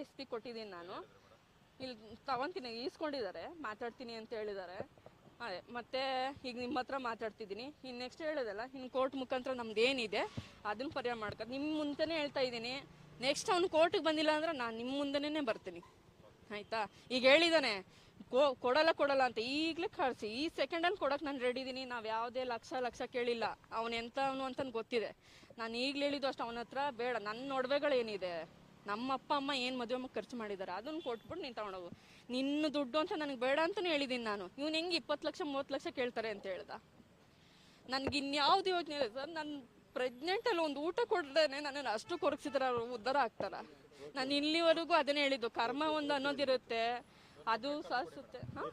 SP ಕೊಟ್ಟಿದ್ದೀನಿ ನಾನು. ಇಲ್ಲಿ ತಗೊತೀನಿ, ಈಸ್ಕೊಂಡಿದ್ದಾರೆ, ಮಾತಾಡ್ತೀನಿ ಅಂತ ಹೇಳಿದ್ದಾರೆ. ಅದೇ ಮತ್ತೆ ಈಗ ನಿಮ್ಮ ಹತ್ರ ಮಾತಾಡ್ತಿದ್ದೀನಿ. ಇನ್ನು ನೆಕ್ಸ್ಟ್ ಹೇಳಿದಲ್ಲ, ಇನ್ನು ಕೋರ್ಟ್ ಮುಖಾಂತರ ನಮ್ದು ಏನಿದೆ ಅದನ್ನು ಪರಿಹಾರ ಮಾಡ್ಕೊಂಡು ನಿಮ್ಮ ಮುಂದೆನೇ ಹೇಳ್ತಾ ಇದ್ದೀನಿ. ನೆಕ್ಸ್ಟ್ ಅವ್ನು ಕೋರ್ಟಿಗೆ ಬಂದಿಲ್ಲ ಅಂದ್ರೆ ನಾನು ನಿಮ್ಮ ಮುಂದೆನೇ ಬರ್ತೀನಿ, ಆಯಿತಾ? ಈಗ ಹೇಳಿದ್ದಾನೆ ಕೊಡಲ್ಲ ಅಂತ, ಈಗಲೇ ಕಳಿಸಿ, ಈ ಸೆಕೆಂಡಲ್ಲಿ ಕೊಡೋಕೆ ನಾನು ರೆಡಿ ಇದ್ದೀನಿ. ನಾವು ಯಾವುದೇ ಲಕ್ಷ ಕೇಳಿಲ್ಲ. ಅವನು ಎಂಥವನು ಅಂತ ಗೊತ್ತಿದೆ. ನಾನು ಈಗಲೇ ಹೇಳಿದ್ದು ಅಷ್ಟು, ಅವನ ಹತ್ರ ಬೇಡ. ನನ್ನ ಒಡವೆಗಳೇನಿದೆ, ನಮ್ಮ ಅಪ್ಪ ಅಮ್ಮ ಏನು ಮದುವೆ ಖರ್ಚು ಮಾಡಿದ್ದಾರೆ ಅದನ್ನು ಕೊಟ್ಬಿಟ್ಟು ನೀನು ತಗೊಂಡೋಗು. ನಿನ್ನ ದುಡ್ಡು ಅಂತ ನನಗೆ ಬೇಡ ಅಂತಲೂ ಹೇಳಿದ್ದೀನಿ ನಾನು. ಇವ್ನು ಹೆಂಗೆ 20 ಲಕ್ಷ 30 ಲಕ್ಷ ಕೇಳ್ತಾರೆ ಅಂತ ಹೇಳ್ದ? ನನಗೆ ಇನ್ಯಾವ್ದು ಯೋಚನೆ ಇಲ್ಲ ಸರ್. ನಾನು ಪ್ರೆಗ್ನೆಂಟಲ್ಲಿ ಒಂದು ಊಟ ಕೊಡ್ದೇನೆ ನನ್ನನ್ನು ಅಷ್ಟು ಕೊರಗಿಸಿದ್ರೆ ಅವರು ಉದ್ಧಾರ ಆಗ್ತಾರ? ನಾನು ಇಲ್ಲಿವರೆಗೂ ಅದನ್ನೇ ಹೇಳಿದ್ದು, ಕರ್ಮ ಒಂದು ಅನ್ನೋದಿರುತ್ತೆ, ಅದು ಸಾಧಿಸುತ್ತೆ. ಹಾಂ,